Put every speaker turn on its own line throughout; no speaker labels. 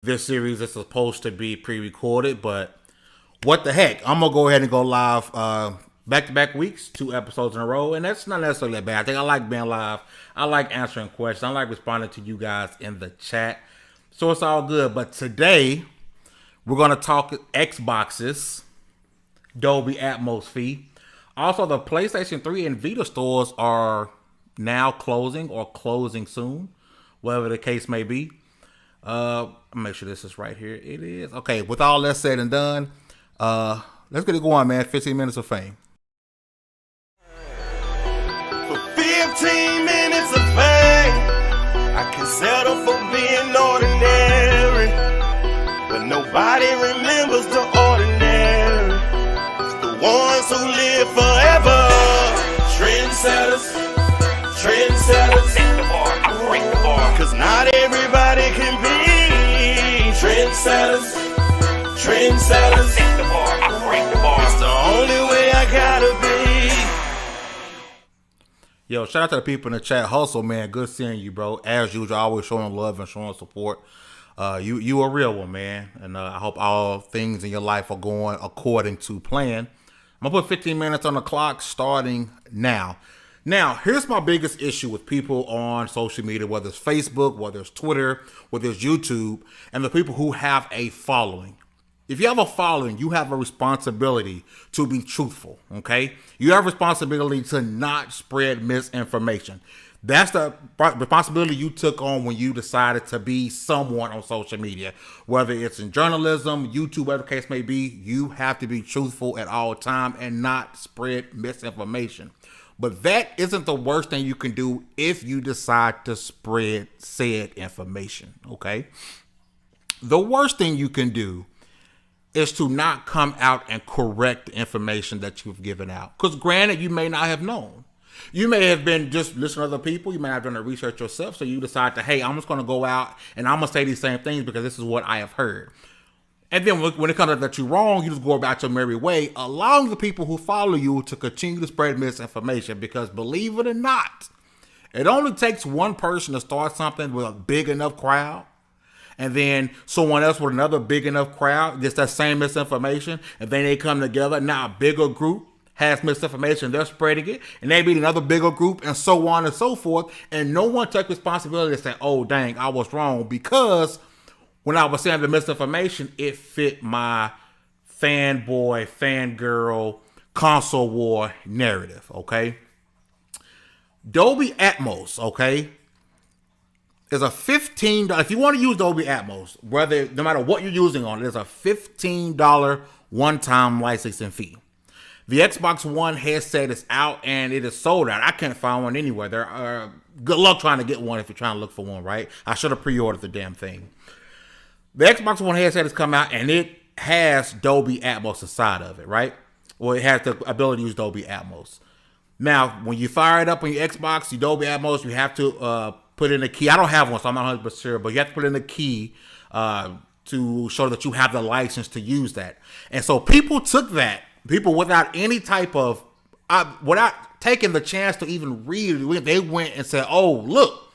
This series is supposed to be pre-recorded, but what the heck? I'm gonna go ahead and go live back-to-back weeks, 2 episodes in a row, and that's not necessarily that bad. I think I like being live. I like answering questions. I like responding to you guys in the chat. So it's all good. But today we're gonna talk Xboxes, Dolby Atmos fee. Also, the PlayStation 3 and Vita stores are now closing or closing soon, whatever the case may be. I'll make sure this is right here. It is. Okay, with all that said and done, let's get it going, man. 15 minutes of fame.
For 15 minutes of fame, I can settle for being ordinary. But nobody remembers the ordinary. It's the ones who live forever. Trendsetters, trendsetters. Break the bar. Cause not everybody can be trendsetters, trendsetters. Break the bar. It's the only way I gotta be.
Yo, shout out to the people in the chat. Hustle, man. Good seeing you, bro. As usual, always showing love and showing support. You a real one, man. And I hope all things in your life are going according to plan. I'm going to put 15 minutes on the clock starting now. Now, here's my biggest issue with people on social media, whether it's Facebook, whether it's Twitter, whether it's YouTube, and the people who have a following. If you have a following, you have a responsibility to be truthful, okay? You have a responsibility to not spread misinformation. That's the responsibility you took on when you decided to be someone on social media. Whether it's in journalism, YouTube, whatever the case may be, you have to be truthful at all time and not spread misinformation. But that isn't the worst thing you can do if you decide to spread said information, okay? The worst thing you can do is to not come out and correct the information that you've given out. Because granted, you may not have known. You may have been just listening to other people. You may have done the research yourself. So you decide to, hey, I'm just going to go out and I'm going to say these same things because this is what I have heard. And then when it comes out that you're wrong, you just go about your merry way, allowing the people who follow you to continue to spread misinformation. Because believe it or not, it only takes one person to start something with a big enough crowd, and then someone else with another big enough crowd gets that same misinformation, and then they come together. Now a bigger group has misinformation, they're spreading it, and they meet another bigger group, and so on and so forth. And no one took responsibility to say, oh, dang, I was wrong, because when I was saying the misinformation, it fit my fanboy, fangirl, console war narrative, okay? Dolby Atmos, okay, is a $15, if you want to use Dolby Atmos, no matter what you're using on it, there's a $15 one-time licensing fee. The Xbox One headset is out and it is sold out. I can't find one anywhere. Good luck trying to get one if you're trying to look for one, right? I should have pre-ordered the damn thing. The Xbox One headset has come out and it has Dolby Atmos inside of it, right? Well, it has the ability to use Dolby Atmos. Now, when you fire it up on your Xbox, your Dolby Atmos, you have to put in a key. I don't have one, so I'm not 100% sure, but you have to put in a key to show that you have the license to use that. And so people took that, people without any type of, without taking the chance to even read it, they went and said, oh, look,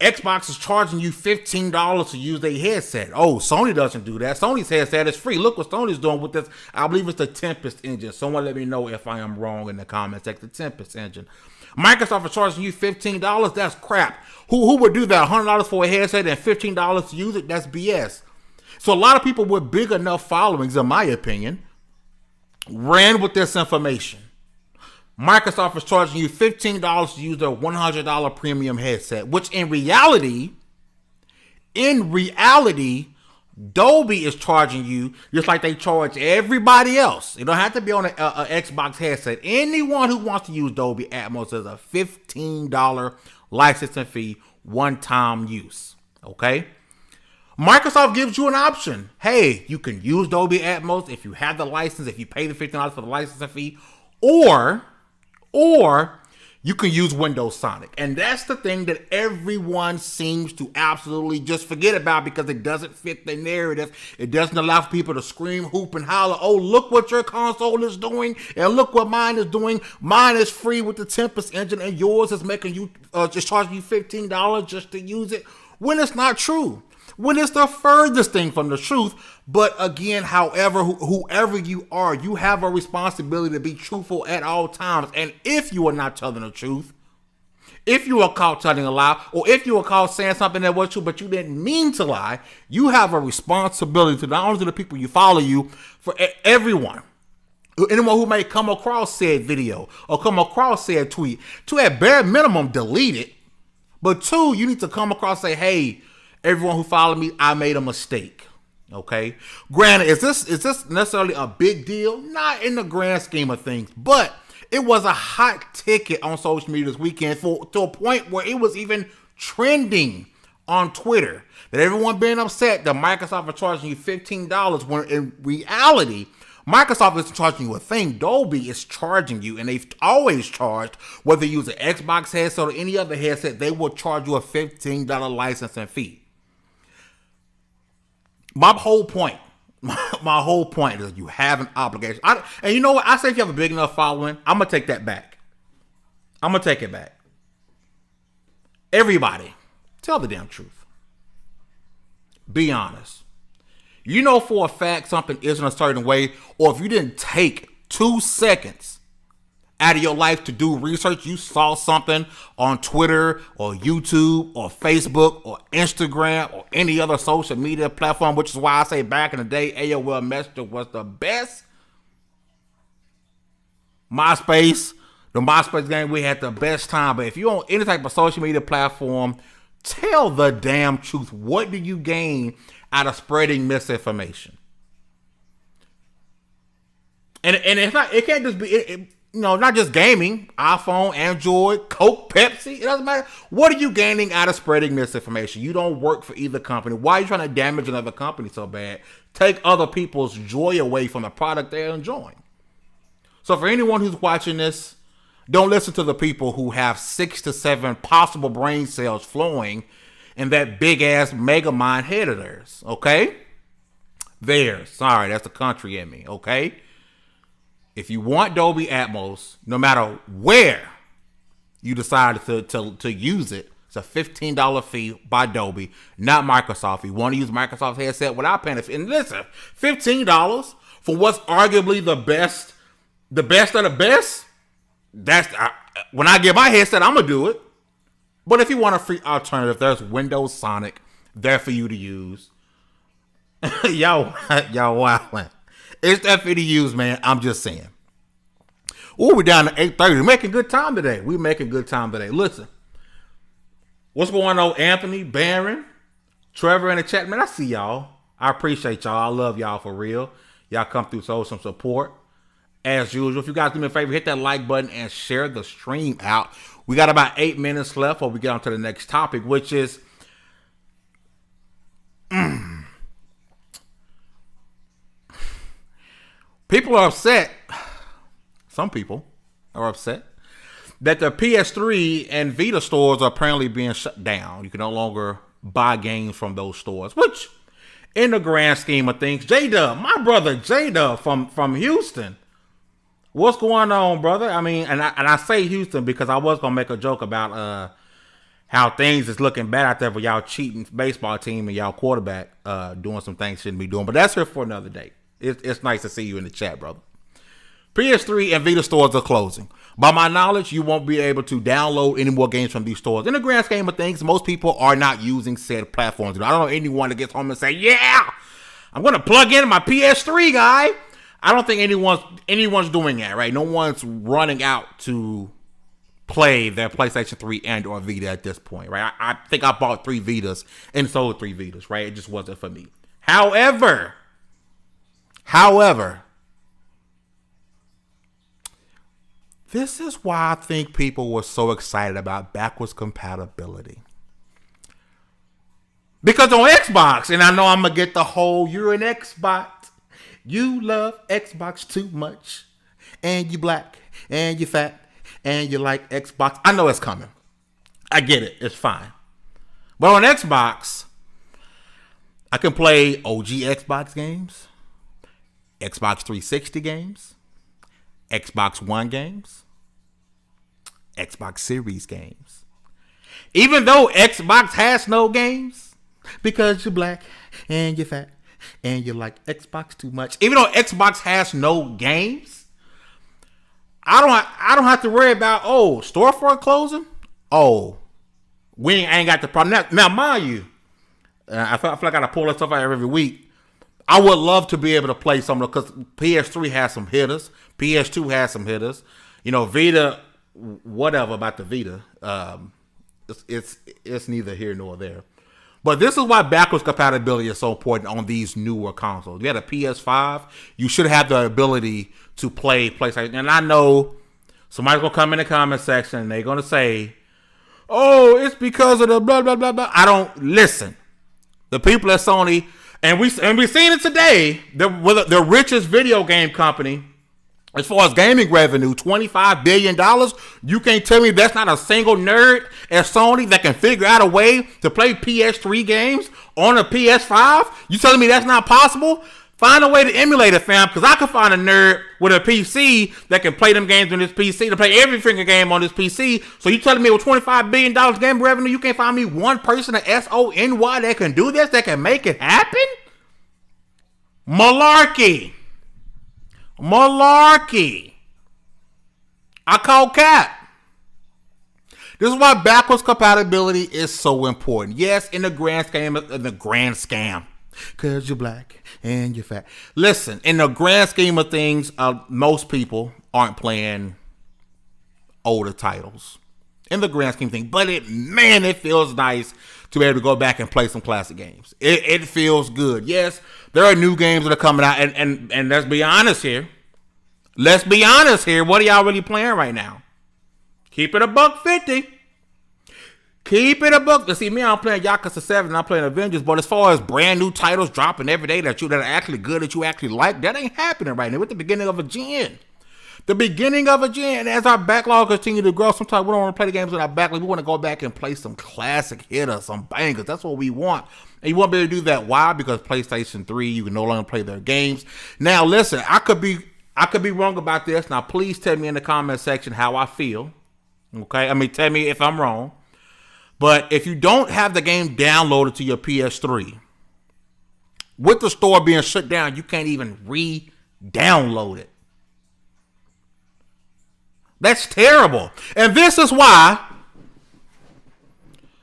Xbox is charging you $15 to use their headset. Oh, Sony doesn't do that. Sony's headset is free. Look what Sony's doing with this. I believe it's the Tempest engine. Someone let me know if I am wrong in the comments. Like the Tempest engine. Microsoft is charging you $15. That's crap. Who would do that? $100 for a headset and $15 to use it? That's BS. So a lot of people with big enough followings, in my opinion, ran with this information. Microsoft is charging you $15 to use their $100 premium headset, which in reality, Dolby is charging you just like they charge everybody else. You don't have to be on an Xbox headset. Anyone who wants to use Dolby Atmos is a $15 licensing fee, one-time use. Okay? Microsoft gives you an option. Hey, you can use Dolby Atmos if you have the license, if you pay the $15 for the licensing fee, or you can use Windows Sonic. And that's the thing that everyone seems to absolutely just forget about because it doesn't fit the narrative. It doesn't allow people to scream, hoop, and holler, oh, look what your console is doing, and look what mine is doing. Mine is free with the Tempest engine, and yours is making you just charging you $15 just to use it, when it's not true. when it's the furthest thing from the truth. But again, however, whoever you are, you have a responsibility to be truthful at all times. And if you are not telling the truth, if you are caught telling a lie, or if you are caught saying something that was true but you didn't mean to lie, you have a responsibility to not only to the people you follow you, for everyone. Anyone who may come across said video or come across said tweet, to at bare minimum delete it. But 2, you need to come across and say, hey, everyone who followed me, I made a mistake. Okay? Granted, is this necessarily a big deal? Not in the grand scheme of things, but it was a hot ticket on social media this weekend to a point where it was even trending on Twitter. That everyone being upset that Microsoft is charging you $15 when in reality, Microsoft isn't charging you a thing. Dolby is charging you, and they've always charged, whether you use an Xbox headset or any other headset, they will charge you a $15 licensing fee. My whole point is you have an obligation. And you know what? I say if you have a big enough following, I'm going to take that back. I'm going to take it back. Everybody, tell the damn truth. Be honest. You know for a fact something isn't a certain way, or if you didn't take 2 seconds out of your life to do research, you saw something on Twitter or YouTube or Facebook or Instagram or any other social media platform, which is why I say back in the day, AOL Messenger was the best. MySpace, the MySpace game, we had the best time. But if you're on any type of social media platform, tell the damn truth. What do you gain out of spreading misinformation? And it's not. It can't just be. Not just gaming. iPhone, Android, Coke, Pepsi. It doesn't matter. What are you gaining out of spreading misinformation? You don't work for either company. Why are you trying to damage another company so bad? Take other people's joy away from the product they're enjoying. So for anyone who's watching this, don't listen to the people who have 6 to 7 possible brain cells flowing in that big ass mega mind head of theirs. Okay? Theirs. Sorry, that's the country in me. Okay? If you want Dolby Atmos, no matter where you decide to use it, it's a $15 fee by Dolby, not Microsoft. If you want to use Microsoft's headset without paying it, and listen, $15 for what's arguably the best of the best. That's when I get my headset, I'm gonna do it. But if you want a free alternative, there's Windows Sonic there for you to use. y'all wildin'. It's that for you to use, man. I'm just saying. Ooh, we're down to 8:30. We're making good time today. Listen, what's going on, Anthony, Barron, Trevor in the chat, man? I see y'all. I appreciate y'all. I love y'all for real. Y'all come through, show some support. As usual, if you guys do me a favor, hit that like button and share the stream out. We got about 8 minutes left before we get on to the next topic, which is people are upset. Some people are upset that the PS3 and Vita stores are apparently being shut down. You can no longer buy games from those stores, which in the grand scheme of things, J-Dub, my brother J-Dub from Houston, what's going on, brother? I mean, and I say Houston because I was gonna make a joke about how things is looking bad out there for y'all cheating baseball team and y'all quarterback doing some things shouldn't be doing. But that's here for another day. It's nice to see you in the chat, brother. PS3 and Vita stores are closing. By my knowledge, you won't be able to download any more games from these stores. In the grand scheme of things, most people are not using said platforms. I don't know anyone that gets home and say, yeah, I'm going to plug in my PS3, guy. I don't think anyone's doing that, right? No one's running out to play their PlayStation 3 and or Vita at this point, right? I think I bought 3 Vitas and sold 3 Vitas, right? It just wasn't for me. However, this is why I think people were so excited about backwards compatibility. Because on Xbox, and I know I'm going to get the whole, you're an Xbox. You love Xbox too much. And you black. And you fat. And you like Xbox. I know it's coming. I get it. It's fine. But on Xbox, I can play OG Xbox games. Xbox 360 games. Xbox One games. Xbox Series games. Even though Xbox has no games, because you're black and you're fat and you like Xbox too much. Even though Xbox has no games, I don't have to worry about storefront closing. We ain't got the problem now. Mind you, I feel like I gotta pull that stuff out every week. I would love to be able to play some of because PS3 has some hitters, PS2 has some hitters. Vita, whatever about the Vita. It's neither here nor there. But this is why backwards compatibility is so important on these newer consoles. You had a PS5, you should have the ability to play PlayStation. And I know somebody's going to come in the comment section and they're going to say, it's because of the blah, blah, blah, blah. I don't listen. The people at Sony, and we've seen it today, the richest video game company, as far as gaming revenue, $25 billion. You can't tell me that's not a single nerd at Sony that can figure out a way to play PS3 games on a PS5? You telling me that's not possible? Find a way to emulate it, fam, because I can find a nerd with a PC that can play them games on this PC, to play every freaking game on this PC. So you telling me with $25 billion game revenue, you can't find me one person at SONY that can do this, that can make it happen? Malarkey. I call cap. This is why backwards compatibility is so important. Yes, in the grand scam, because you're black and you're fat. Listen, in the grand scheme of things, most people aren't playing older titles. In the grand scheme of things, but it feels nice to be able to go back and play some classic games. It feels good. Yes, there are new games that are coming out, and let's be honest here. What are y'all really playing right now? Keep it $150. Keep it $1. See, me, I'm playing Yakuza 7 and I'm playing Avengers, but as far as brand new titles dropping every day that are actually good, that you actually like, that ain't happening right now. We're at the beginning of a gen. And as our backlog continue to grow, sometimes we don't want to play the games in our backlog. We want to go back and play some classic hitters, some bangers. That's what we want. And you won't be able to do that. Why? Because PlayStation 3, you can no longer play their games. Now, listen, I could be wrong about this. Now, please tell me in the comment section how I feel. Okay? Tell me if I'm wrong. But if you don't have the game downloaded to your PS3, with the store being shut down, you can't even re-download it. That's terrible. And this is why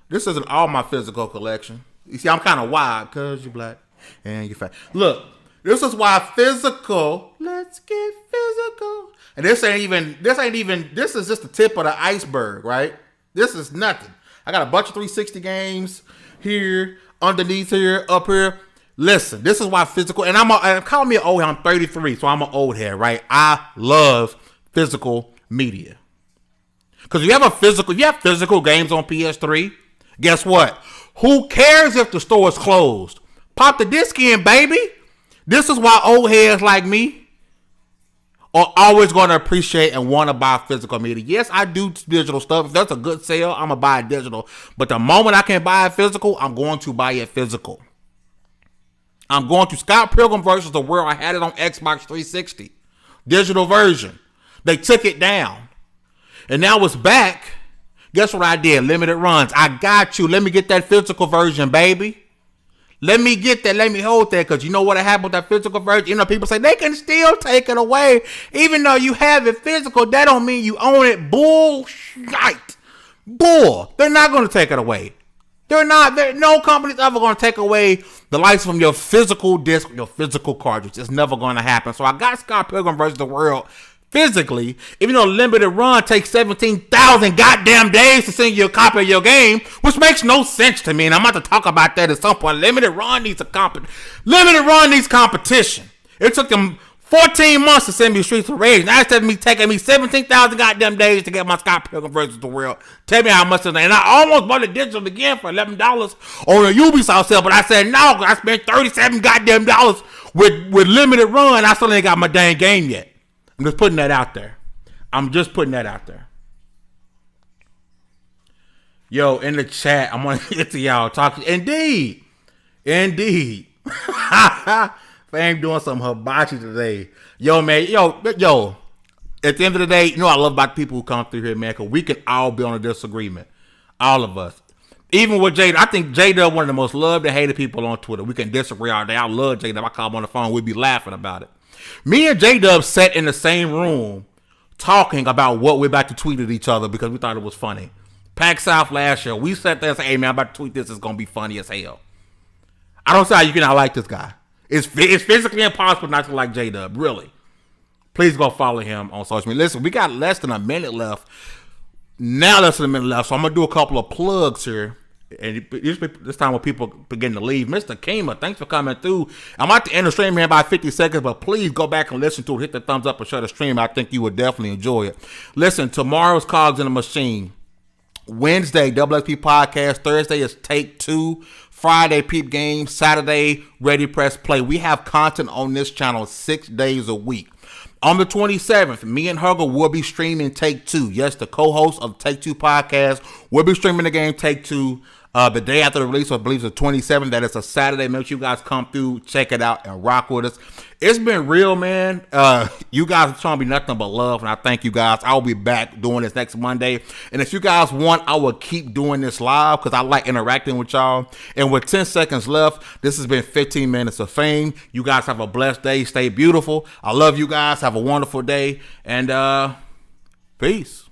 this isn't all my physical collection. You see, I'm kind of wild because you're black and you're fat. Look, this is why physical. Let's get physical. And this is just the tip of the iceberg, right? This is nothing. I got a bunch of 360 games here, underneath here, up here. Listen, this is why physical, and call me an old head. I'm 33, so I'm an old head, right? I love physical media. Because you have physical games on PS3, guess what? Who cares if the store is closed? Pop the disc in, baby. This is why old heads like me are always going to appreciate and want to buy physical media. Yes, I do digital stuff. If that's a good sale, I'm going to buy it digital. But the moment I can buy it physical, I'm going to buy it physical. I'm going to Scott Pilgrim versus the World. I had it on Xbox 360. Digital version. They took it down. And now it's back. Guess what I did? Limited runs. I got you. Let me get that physical version, baby. Let me get that. Let me hold that. Because you know what happened with that physical version? People say they can still take it away. Even though you have it physical, that don't mean you own it. Bullshit. Bull. They're not going to take it away. They're not. No company's ever going to take away the license from your physical disc, your physical cartridge. It's never going to happen. So I got Scott Pilgrim versus the World physically, even though limited run takes 17,000 goddamn days to send you a copy of your game, which makes no sense to me. And I'm about to talk about that at some point. Limited run needs competition. It took them 14 months to send me Streets of Rage. Now it's taking me 17,000 goddamn days to get my Scott Pilgrim versus the World. Tell me how much is that? And I almost bought it digital again for $11 on a Ubisoft sale, but I said no, because I spent $37 goddamn dollars with limited run. I still ain't got my dang game yet. I'm just putting that out there. Yo, in the chat, I'm going to get to y'all talking. Indeed. Fam doing some hibachi today. Yo, man. Yo. At the end of the day, I love about people who come through here, man, because we can all be on a disagreement. All of us. Even with J, I think J Dub one of the most loved and hated people on Twitter. We can disagree all day. I love J Dub. I call him on the phone. We'd be laughing about it. Me and J Dub sat in the same room talking about what we're about to tweet at each other because we thought it was funny. Pack South last year, we sat there and said, "Hey man, I'm about to tweet this. It's gonna be funny as hell." I don't see how you can not like this guy. It's physically impossible not to like J Dub. Really. Please go follow him on social media. Listen, we got less than a minute left. Now less than a minute left, so I'm gonna do a couple of plugs here. And this time when people begin to leave, Mr. Kima, thanks for coming through. I'm at the end of the stream here in about 50 seconds, but please go back and listen to it. Hit the thumbs up and share the stream. I think you would definitely enjoy it. Listen, tomorrow's Cogs in the Machine. Wednesday, XXP Podcast. Thursday is Take Two. Friday, Peep Game. Saturday, Ready Press Play. We have content on this channel 6 days a week. On the 27th, me and Hugger will be streaming Take Two. Yes, the co-host of Take Two Podcast will be streaming the game Take Two the day after the release, I believe it's the 27th. That is a Saturday. Make sure you guys come through, check it out, and rock with us. It's been real, man. You guys are showing me nothing but love, and I thank you guys. I'll be back doing this next Monday. And if you guys want, I will keep doing this live because I like interacting with y'all. And with 10 seconds left, this has been 15 minutes of fame. You guys have a blessed day. Stay beautiful. I love you guys. Have a wonderful day. And peace.